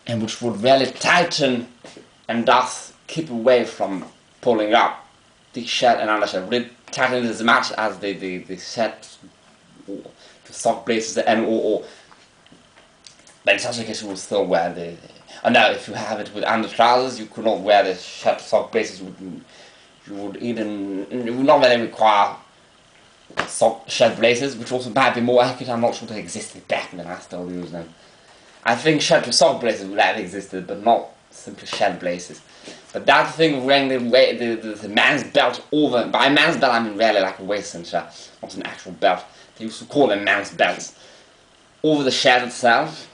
and which would really tighten and thus keep away from pulling up the shirt and undershirt. Would it tighten it as much as the shirt to sock braces and or but in such a case you would still wear the no, if you have it with under trousers you could not wear the shirt sock braces. You would not really require shirt braces, which also might be more accurate. I'm not sure they existed back then, I still use them. I think shirt to sock braces would have existed, but not simply shirt braces. But that thing of wearing the man's belt over, by man's belt I mean really like a waist cincher, not an actual belt. They used to call them man's belts. Over the shirt itself,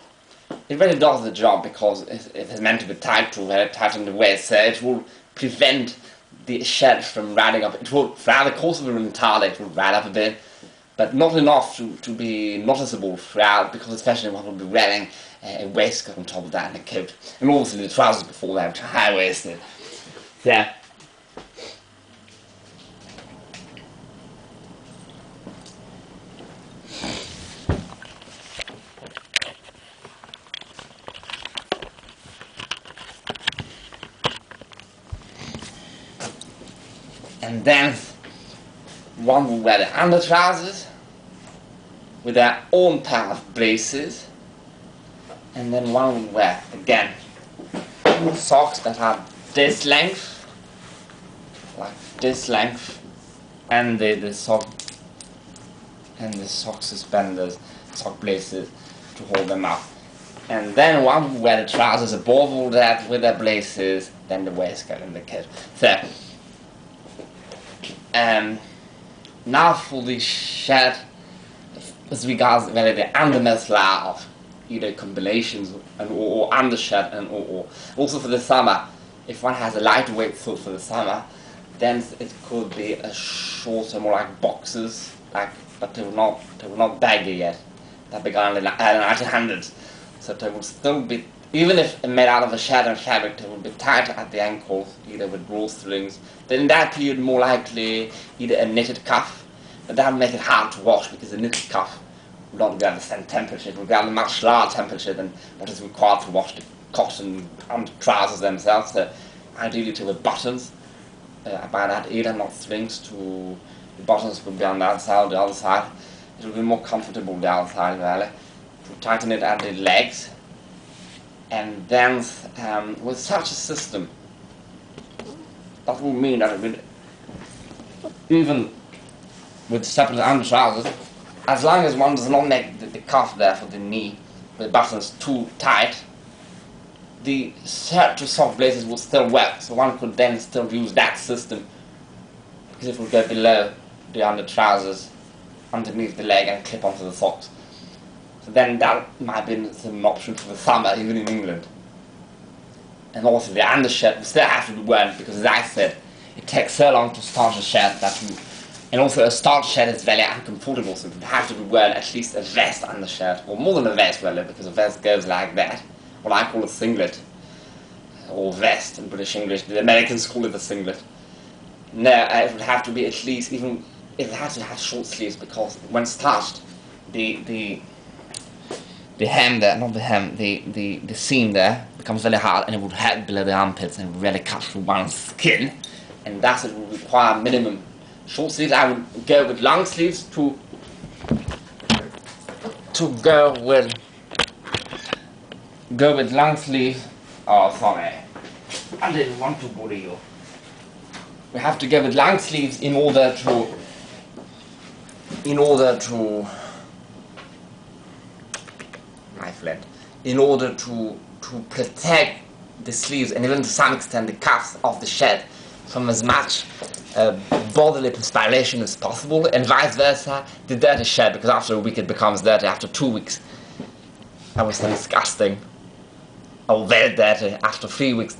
it really does the job because it is meant to be tied to very tight in the waist, so it will prevent the shirt from riding up. It will, throughout the course of the entire it will ride up a bit, but not enough to be noticeable throughout, because especially one will be wearing a waistcoat on top of that and a coat, and obviously the trousers before that which are high-waisted. Yeah. And then one will wear the under trousers with their own pair of braces, and then one will wear again socks that are this length, like this length, and the sock suspenders, sock braces to hold them up. And then one will wear the trousers above all that with their braces, then the waistcoat and the coat. So now for the shirt, as regards really the undermenswear of either combinations or undershirt and or also for the summer, if one has a lightweight suit for the summer, then it could be a shorter, more like boxers, but they were not baggy yet. That began in the 1900s, so they would still be, even if made out of a shirt and fabric, they would be tight at the ankles, either with drawstrings. Then in that period, more likely either a knitted cuff, but that would make it hard to wash because the knitted cuff would not be at the same temperature. It would be at a much lower temperature than what is required to wash the cotton under trousers themselves. So ideally to the buttons, by that either not strings, to the buttons would be on the outside, the other side. It would be more comfortable the outside really, to tighten it at the legs. And then with such a system, that would mean that it would, even with separate under trousers, as long as one does not make the cuff there for the knee, the buttons too tight, the shirt to sock braces would still work. So one could then still use that system, because it would go below the under trousers, underneath the leg, and clip onto the socks. So then that might be an option for the summer, even in England. And also the undershirt will still have to be worn, because as I said, it takes so long to starch a shirt and also a starched shirt is very uncomfortable, so it would have to be worn at least a vest undershirt, or more than a vest really, because a vest goes like that, what I call a singlet, or vest in British English. The Americans call it a singlet. No, it would have to be at least, even if it has to have short sleeves, because when starched, the hem there, not the hem, the seam there becomes very hard, and it would head below the armpits and really cut through one's skin, and thus it would require minimum short sleeves. I would go with long sleeves to go with long sleeves. Oh, sorry, I didn't want to bother you. We have to go with long sleeves in order to protect the sleeves and even to some extent the cuffs of the shirt from as much bodily perspiration as possible, and vice versa the dirty shirt, because after a week it becomes dirty. After 2 weeks that was disgusting, or very dirty. After 3 weeks,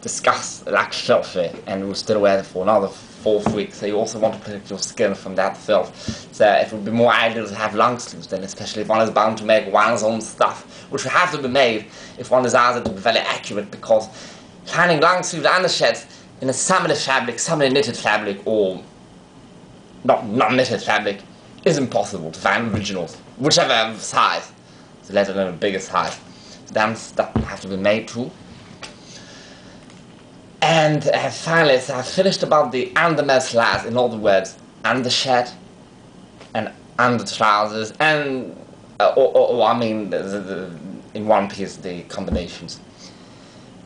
disgusting, like filthy, and we'll still wear it for another 4th week. So you also want to protect your skin from that filth. So it would be more ideal to have long sleeves then, especially if one is bound to make one's own stuff, which will have to be made if one desires it to be very accurate, because finding long sleeves undershirts in a summer fabric, summer knitted fabric, or not knitted fabric, is impossible to find originals, whichever size, so let alone the biggest size. dams that have to be made too. And finally, so I finished about the undermesslers, in other words, undershirt and under trousers, and in one piece the combinations,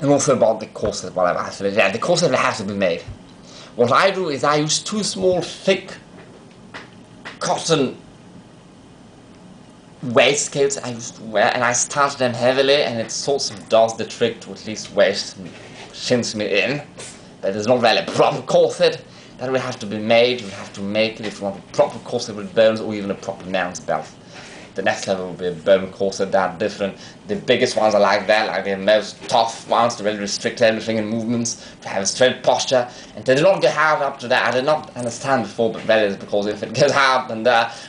and also about the corset. Whatever I finished, the corset has to be made. What I do is I use 2 small thick cotton waistcoats I used to wear, and I starch them heavily, and it sort of does the trick to at least shins me in. But it's not really a proper corset. That will have to be made. You have to make it if you want a proper corset with bones, or even a proper man's belt. The next level will be a bone corset. They're different. The biggest ones are like that, like the most tough ones to really restrict everything in movements, to have a straight posture, and they do not get hard up to that. I did not understand before, but that is because if it goes hard, then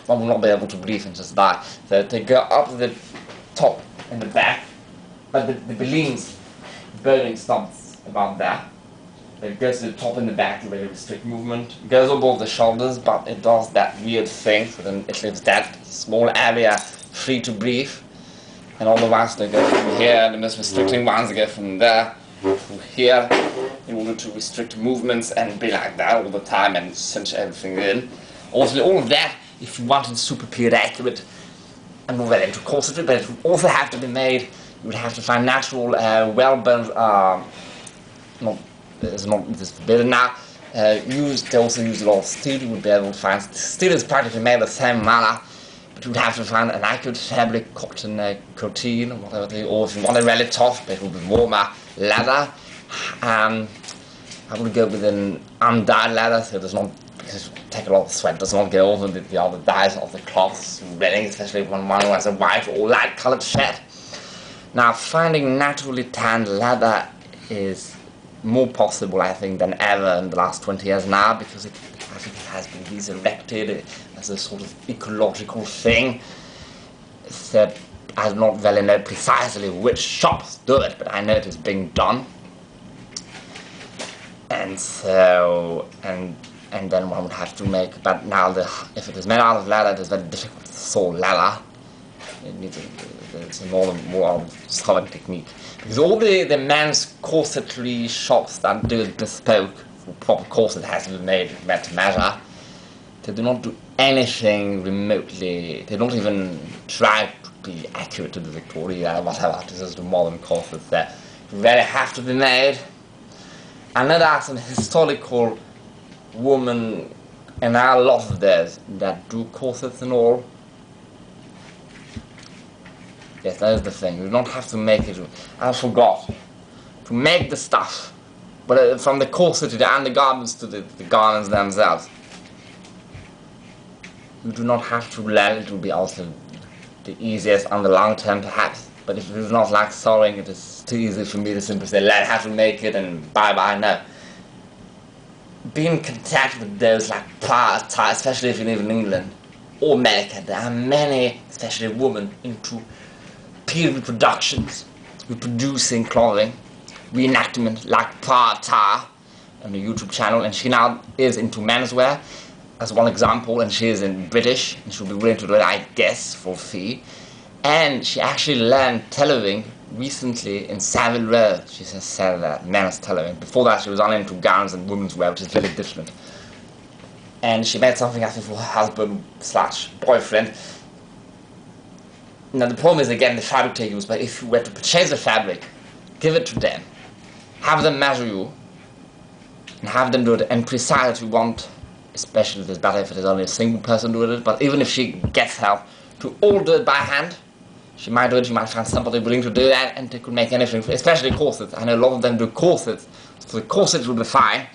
one will not be able to breathe and just die. So they go up to the top and the back, but the balloons, burning stops about that. It goes to the top and the back to really restrict movement. It goes above the shoulders, but it does that weird thing, so then it leaves that small area free to breathe. And all the ones that go from here, the most restricting ones go from there to here, in order to restrict movements and be like that all the time and cinch everything in. Also, all of that, if you wanted super period accurate, I'm not very into corsetry, but it would also have to be made. You would have to find natural, well-boned, it's not this forbidden now. They also use a lot of steel. You would be able to find steel is practically made the same manner, but you would have to find an accurate fabric, cotton, coatine, or whatever. Or if you want it really tough, but it would be warmer, leather. I would go with an undyed leather, so it does not take a lot of sweat. Does not get over the other dyes of the cloths, reading, especially when one has a white or light-colored shirt. Now, finding naturally tanned leather is more possible, I think, than ever in the last 20 years now, because I think it has been resurrected as a sort of ecological thing. So I do not really know precisely which shops do it, but I know it is being done. And so, and then one would have to make, but now if it is made out of leather, it is very difficult to sew leather. It needs it's a more sewing technique. Because all the men's corsetry shops that do it bespoke, for proper corset has to be made to measure, they do not do anything remotely, they don't even try to be accurate to the Victorian, whatever, this is the modern corsets that really have to be made. And then there are some historical women, and there are a lot of theirs that do corsets and all. Yes, that is the thing. You don't have to make it. I forgot to make the stuff, but from the corset to the undergarments to the garments themselves. You do not have to learn. It will be also the easiest on the long term, perhaps. But if you do not like sewing, it is too easy for me to simply say, learn how to make it and bye bye. No. Be in contact with those like parts, especially if you live in England or America. There are many, especially women, into period reproductions, reproducing clothing, reenactment like Parta on the YouTube channel, and she now is into menswear as one example, and she is in British, and she'll be willing to do it, I guess, for a fee. And she actually learned tailoring recently in Savile Row. She said men's tailoring. Before that, she was only into gowns and women's wear, which is very different. And she made something, I think, for her husband/boyfriend. Now the problem is, again, the fabric they use, but if you were to purchase the fabric, give it to them, have them measure you, and have them do it, and precise if you want, especially if it's better if it is only a single person doing it, but even if she gets help to all do it by hand, she might do it, she might find somebody willing to do that, and they could make anything, especially corsets. I know a lot of them do corsets, so the corsets will be fine,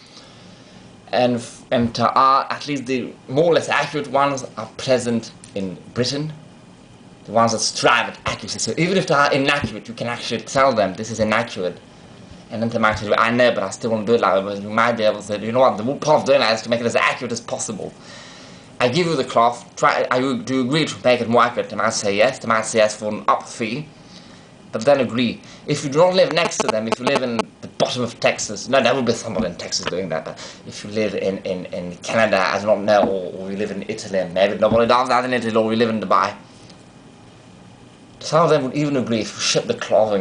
and at least the more or less accurate ones are present in Britain. The ones that strive at accuracy. So even if they are inaccurate, you can actually tell them this is inaccurate. And then they might say, I know, but I still want to do it like that. But you might be able to say, you know what, the whole point of doing that is to make it as accurate as possible. I give you the cloth, do you agree to make it more accurate? They might say yes, they might say yes for an up fee, but then agree. If you do not live next to them, if you live in the bottom of Texas, no, there will be somebody in Texas doing that, but if you live in Canada, I do not know, or you live in Italy, maybe nobody does that in Italy, or you live in Dubai, Some of them would even agree to ship the cloth